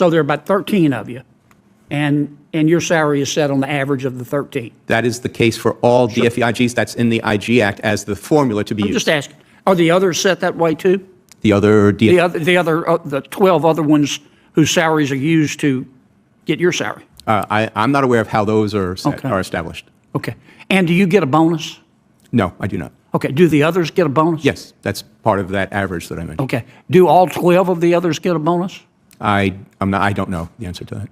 So there are about 13 of you, and your salary is set on the average of the 13. That is the case for all DFEIGs. That's in the IG Act as the formula to be used. I'm just asking, are the others set that way too? The other The 12 other ones whose salaries are used to get your salary? I'm not aware of how those are established. Okay. And do you get a bonus? No, I do not. Okay. Do the others get a bonus? Yes, that's part of that average that I mentioned. Okay. Do all 12 of the others get a bonus? I don't know the answer to that.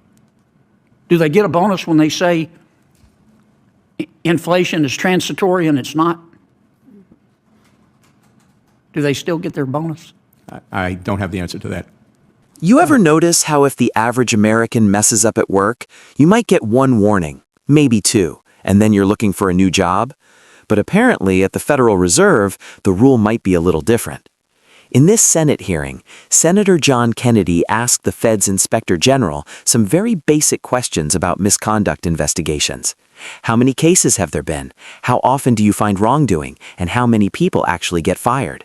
Do they get a bonus when they say inflation is transitory and it's not? Do they still get their bonus? I don't have the answer to that. You ever notice how if the average American messes up at work, you might get one warning, maybe two, and then you're looking for a new job? But apparently at the Federal Reserve, the rule might be a little different. In this Senate hearing, Senator John Kennedy asked the Fed's Inspector General some very basic questions about misconduct investigations. How many cases have there been? How often do you find wrongdoing? And how many people actually get fired?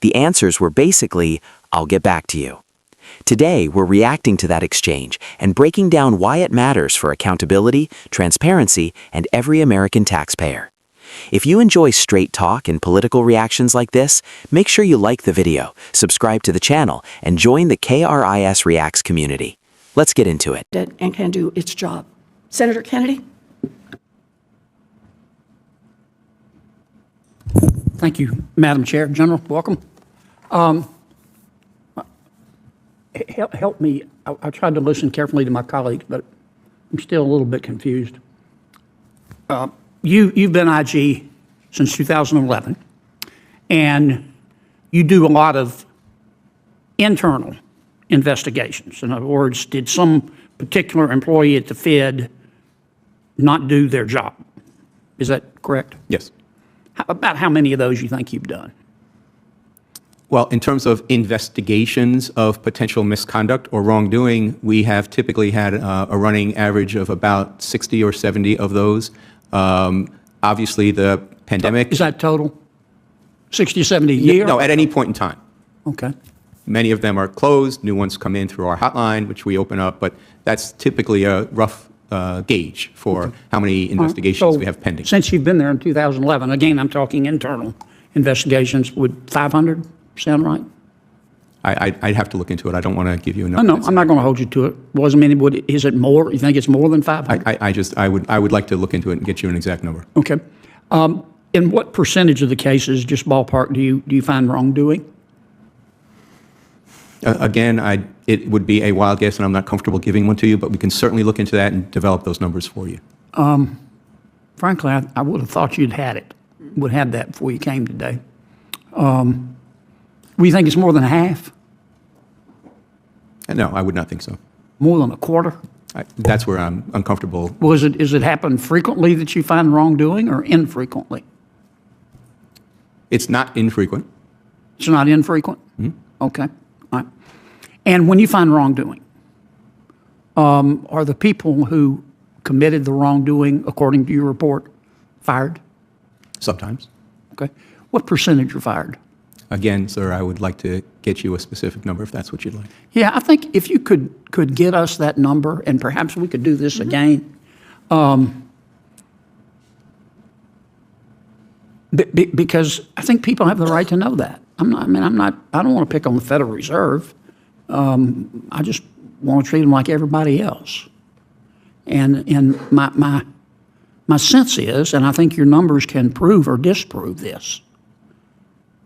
The answers were basically, "I'll get back to you." Today, we're reacting to that exchange and breaking down why it matters for accountability, transparency, and every American taxpayer. If you enjoy straight talk and political reactions like this, make sure you like the video, subscribe to the channel, and join the KRIS Reacts community. Let's get into it. And can do its job. Senator Kennedy? Thank you, Madam Chair. General, welcome. Help me. I tried to listen carefully to my colleagues, but I'm still a little bit confused. You've been IG since 2011, and you do a lot of internal investigations. In other words, did some particular employee at the Fed not do their job? Is that correct? Yes. About how many of those you think you've done? Well, in terms of investigations of potential misconduct or wrongdoing, we have typically had a running average of about 60 or 70 of those. Obviously, the pandemic... Is that total? 60 or 70 a year? No, at any point in time. Okay. Many of them are closed. New ones come in through our hotline, which we open up. But that's typically a rough gauge for how many investigations we have pending. Since you've been there in 2011, again, I'm talking internal investigations, would 500 sound right? I'd have to look into it. I don't want to give you a number. No, I'm not going to hold you to it. Wasn't many. Is it more? You think it's more than 500? I would like to look into it and get you an exact number. Okay. In what percentage of the cases, just ballpark, do you find wrongdoing? Again, it would be a wild guess, and I'm not comfortable giving one to you, but we can certainly look into that and develop those numbers for you. Frankly, I would have thought you'd had that before you came today. We think it's more than half? No, I would not think so. More than a quarter? That's where I'm uncomfortable. Well, is it happen frequently that you find wrongdoing or infrequently? It's not infrequent. It's not infrequent? Mm-hmm. Okay. All right. And when you find wrongdoing, are the people who committed the wrongdoing, according to your report, fired? Sometimes. Okay. What percentage are fired? Again, sir, I would like to get you a specific number if that's what you'd like. Yeah, I think if you could get us that number, and perhaps we could do this again. Because I think people have the right to know that. I don't want to pick on the Federal Reserve. I just want to treat them like everybody else. And my sense is, and I think your numbers can prove or disprove this,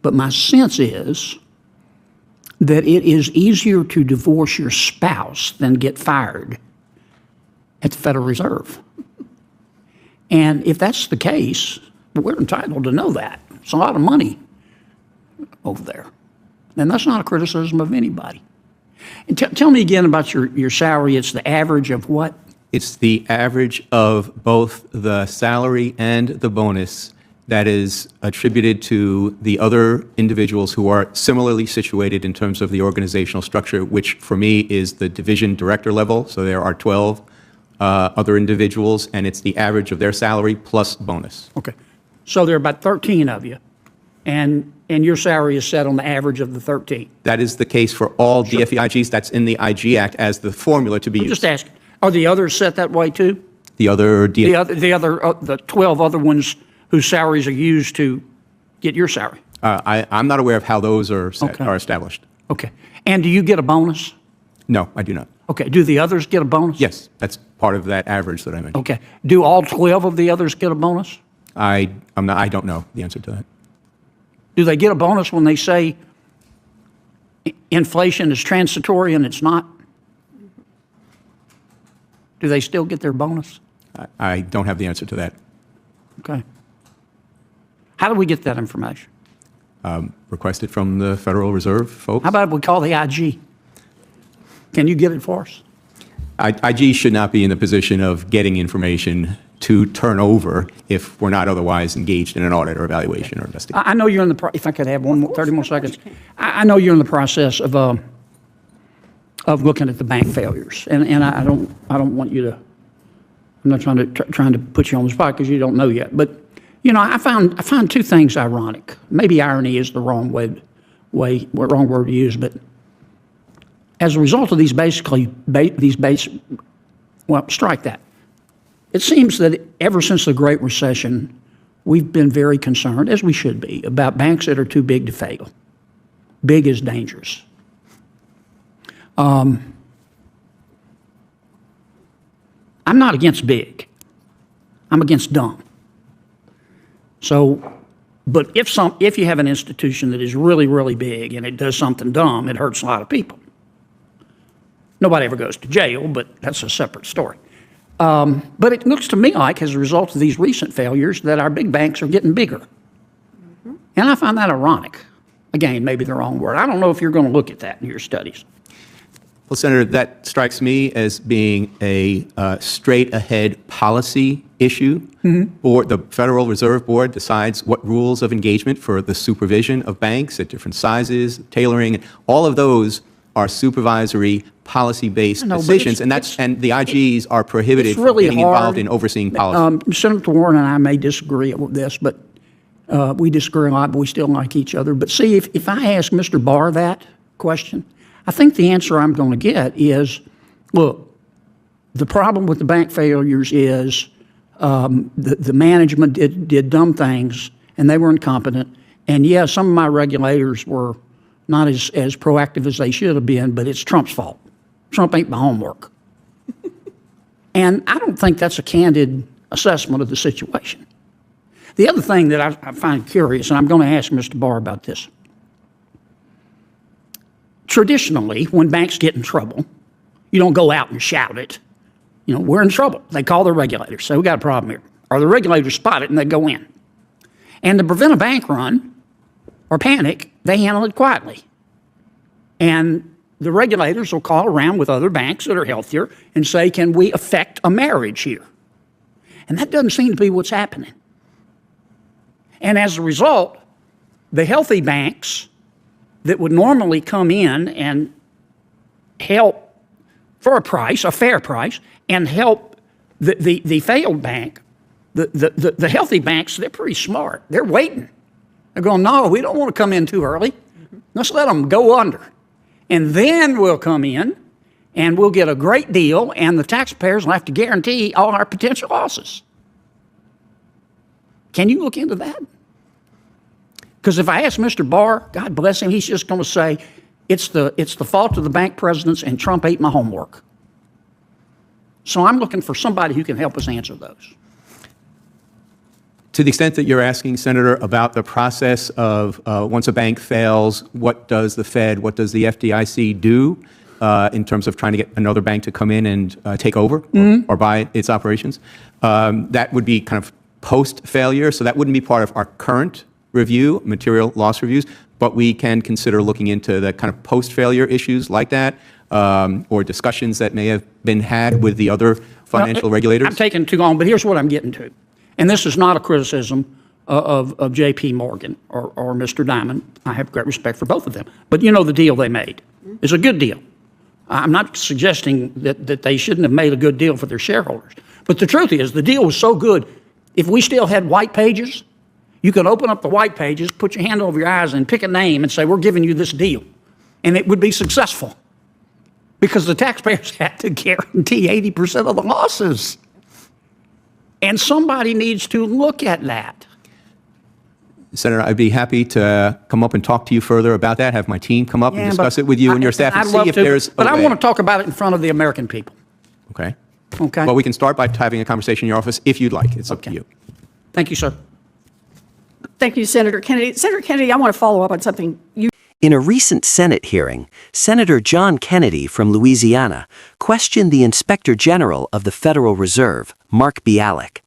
but my sense is that it is easier to divorce your spouse than get fired at the Federal Reserve. And if that's the case, we're entitled to know that. It's a lot of money over there. And that's not a criticism of anybody. And tell me again about your salary. It's the average of what? It's the average of both the salary and the bonus that is attributed to the other individuals who are similarly situated in terms of the organizational structure, which for me is the division director level. So there are 12 other individuals, and it's the average of their salary plus bonus. Okay. So there are about 13 of you, and And your salary is set on the average of the 13. That is the case for all DFEIGs. That's in the IG Act as the formula to be I'm used. just asking, are the others set that way too? The other The 12 other ones whose salaries are used to get your salary? I'm not aware of how those are established. Okay. And do you get a bonus? No, I do not. Okay. Do the others get a bonus? Yes, that's part of that average that I mentioned. Okay. Do all 12 of the others get a bonus? I don't know the answer to that. Do they get a bonus when they say inflation is transitory and it's not? Do they still get their bonus? I don't have the answer to that. Okay. How do we get that information? Requested from the Federal Reserve folks. How about we call the IG? Can you get it for us? IG should not be in the position of getting information to turn over if we're not otherwise engaged in an audit or evaluation or investigation. I know you're in the, if I could have 30 more seconds. I know you're in the process of looking at the bank failures. And I don't want you to, I'm not trying to put you on the spot because you don't know yet. But, you know, I find two things ironic. Maybe irony is the wrong word to use, but as a result of well, strike that. It seems that ever since the Great Recession, we've been very concerned, as we should be, about banks that are too big to fail. Big is dangerous. I'm not against big. I'm against dumb. So, but if you have an institution that is really, really big and it does something dumb, it hurts a lot of people. Nobody ever goes to jail, but that's a separate story. But it looks to me like, as a result of these recent failures, that our big banks are getting bigger. Mm-hmm. And I find that ironic. Again, maybe the wrong word. I don't know if you're going to look at that in your studies. Well, Senator, that strikes me as being a straight-ahead policy issue. Mm-hmm. Or the Federal Reserve Board decides what rules of engagement for the supervision of banks at different sizes, tailoring. All of those are supervisory, policy-based decisions, and the IGs are prohibited from getting involved in overseeing policy. Senator Warren and I may disagree with this, but we disagree a lot, but we still like each other. But see, if I ask Mr. Barr that question, I think the answer I'm going to get is, look, the problem with the bank failures is the management did dumb things, and they were incompetent. And yeah, some of my regulators were not as proactive as they should have been, but it's Trump's fault. Trump ain't my homework. And I don't think that's a candid assessment of the situation. The other thing that I find curious, and I'm going to ask Mr. Barr about this. Traditionally, when banks get in trouble, you don't go out and shout it. You know, we're in trouble. They call the regulators, say, we got a problem here. Or the regulators spot it and they go in. And to prevent a bank run or panic, they handle it quietly. And the regulators will call around with other banks that are healthier and say, can we affect a marriage here? And that doesn't seem to be what's happening. And as a result, the healthy banks that would normally come in and help for a price, a fair price, and help the failed bank, the healthy banks, they're pretty smart. They're waiting. They're going, no, we don't want to come in too early. Let's let them go under. And then we'll come in and we'll get a great deal, and the taxpayers will have to guarantee all our potential losses. Can you look into that? Because if I ask Mr. Barr, God bless him, he's just going to say, it's the fault of the bank presidents and Trump ate my homework. So I'm looking for somebody who can help us answer those. To the extent that you're asking, Senator, about the process of once a bank fails, what does the Fed, what does the FDIC do in terms of trying to get another bank to come in and take over or buy its operations? That would be kind of post-failure, so that wouldn't be part of our current review, material loss reviews, but we can consider looking into the kind of post-failure issues like that, or discussions that may have been had with the other financial regulators. I'm taking too long, but here's what I'm getting to. And this is not a criticism of J.P. Morgan or Mr. Diamond. I have great respect for both of them. But you know the deal they made is a good deal. I'm not suggesting that they shouldn't have made a good deal for their shareholders. But the truth is, the deal was so good, if we still had white pages, You could open up the white pages, put your hand over your eyes, and pick a name and say, we're giving you this deal. And it would be successful because the taxpayers had to guarantee 80% of the losses. And somebody needs to look at that. Senator, I'd be happy to come up and talk to you further about that, have my team come up and discuss it with you and your staff and I'd see love if to, there's But a I way. want to talk about it in front of the American people. Okay. Okay? Well, we can start by having a conversation in your office if you'd like. It's up to you. Thank you, sir. Thank you, Senator Kennedy. Senator Kennedy, I want to follow up on something you. In a recent Senate hearing, Senator John Kennedy from Louisiana questioned the Inspector General of the Federal Reserve, Mark Bialik.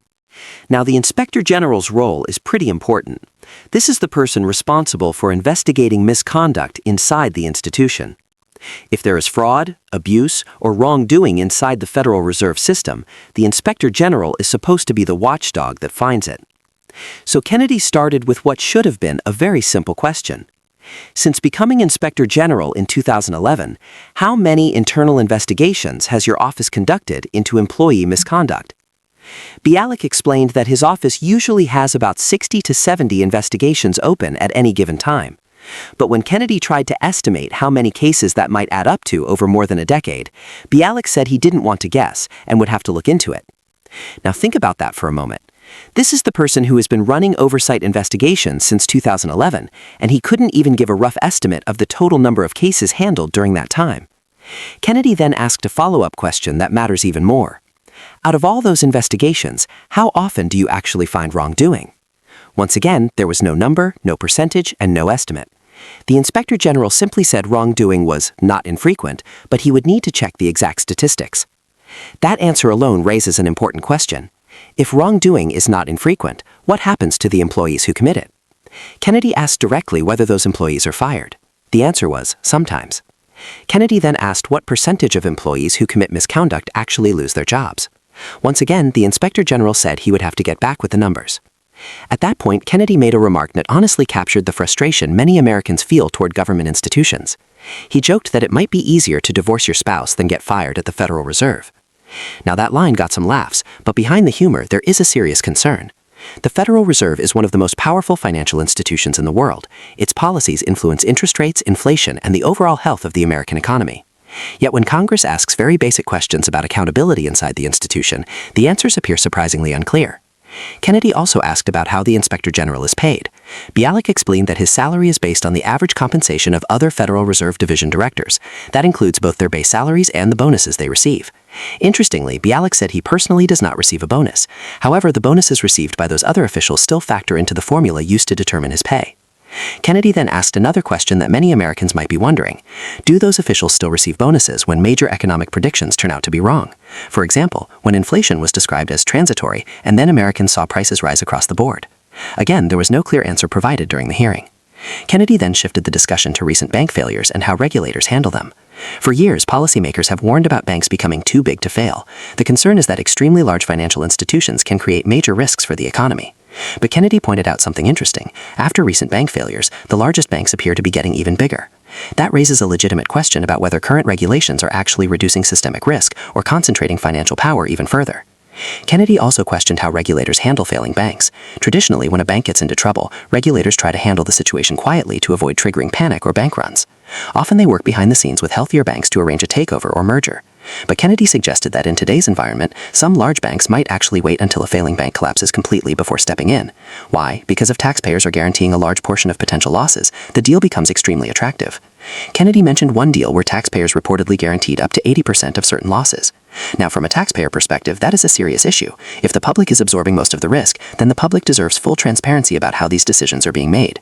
Now, the Inspector General's role is pretty important. This is the person responsible for investigating misconduct inside the institution. If there is fraud, abuse, or wrongdoing inside the Federal Reserve System, the Inspector General is supposed to be the watchdog that finds it. So Kennedy started with what should have been a very simple question. Since becoming Inspector General in 2011, how many internal investigations has your office conducted into employee misconduct? Bialik explained that his office usually has about 60 to 70 investigations open at any given time. But when Kennedy tried to estimate how many cases that might add up to over more than a decade, Bialik said he didn't want to guess and would have to look into it. Now think about that for a moment. This is the person who has been running oversight investigations since 2011, and he couldn't even give a rough estimate of the total number of cases handled during that time. Kennedy then asked a follow-up question that matters even more. Out of all those investigations, how often do you actually find wrongdoing? Once again, there was no number, no percentage, and no estimate. The Inspector General simply said wrongdoing was not infrequent, but he would need to check the exact statistics. That answer alone raises an important question. If wrongdoing is not infrequent, what happens to the employees who commit it? Kennedy asked directly whether those employees are fired. The answer was sometimes. Kennedy then asked what percentage of employees who commit misconduct actually lose their jobs. Once again, the Inspector General said he would have to get back with the numbers. At that point, Kennedy made a remark that honestly captured the frustration many Americans feel toward government institutions. He joked that it might be easier to divorce your spouse than get fired at the Federal Reserve. Now that line got some laughs, but behind the humor there is a serious concern. The Federal Reserve is one of the most powerful financial institutions in the world. Its policies influence interest rates, inflation, and the overall health of the American economy. Yet when Congress asks very basic questions about accountability inside the institution, the answers appear surprisingly unclear. Kennedy also asked about how the Inspector General is paid. Bialik explained that his salary is based on the average compensation of other Federal Reserve Division directors. That includes both their base salaries and the bonuses they receive. Interestingly, Bialik said he personally does not receive a bonus. However, the bonuses received by those other officials still factor into the formula used to determine his pay. Kennedy then asked another question that many Americans might be wondering. Do those officials still receive bonuses when major economic predictions turn out to be wrong? For example, when inflation was described as transitory and then Americans saw prices rise across the board. Again, there was no clear answer provided during the hearing. Kennedy then shifted the discussion to recent bank failures and how regulators handle them. For years, policymakers have warned about banks becoming too big to fail. The concern is that extremely large financial institutions can create major risks for the economy. But Kennedy pointed out something interesting. After recent bank failures, the largest banks appear to be getting even bigger. That raises a legitimate question about whether current regulations are actually reducing systemic risk or concentrating financial power even further. Kennedy also questioned how regulators handle failing banks. Traditionally, when a bank gets into trouble, regulators try to handle the situation quietly to avoid triggering panic or bank runs. Often they work behind the scenes with healthier banks to arrange a takeover or merger. But Kennedy suggested that in today's environment, some large banks might actually wait until a failing bank collapses completely before stepping in. Why? Because if taxpayers are guaranteeing a large portion of potential losses, the deal becomes extremely attractive. Kennedy mentioned one deal where taxpayers reportedly guaranteed up to 80% of certain losses. Now, from a taxpayer perspective, that is a serious issue. If the public is absorbing most of the risk, then the public deserves full transparency about how these decisions are being made.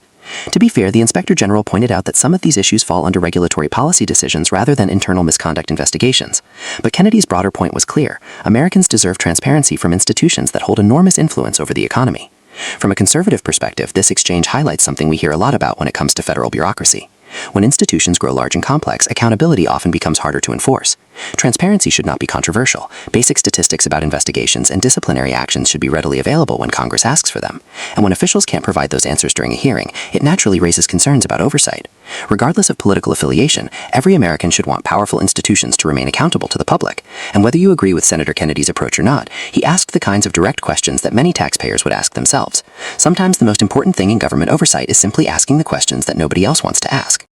To be fair, the Inspector General pointed out that some of these issues fall under regulatory policy decisions rather than internal misconduct investigations. But Kennedy's broader point was clear. Americans deserve transparency from institutions that hold enormous influence over the economy. From a conservative perspective, this exchange highlights something we hear a lot about when it comes to federal bureaucracy. When institutions grow large and complex, accountability often becomes harder to enforce. Transparency should not be controversial. Basic statistics about investigations and disciplinary actions should be readily available when Congress asks for them. And when officials can't provide those answers during a hearing, it naturally raises concerns about oversight. Regardless of political affiliation, every American should want powerful institutions to remain accountable to the public. And whether you agree with Senator Kennedy's approach or not, he asked the kinds of direct questions that many taxpayers would ask themselves. Sometimes the most important thing in government oversight is simply asking the questions that nobody else wants to ask.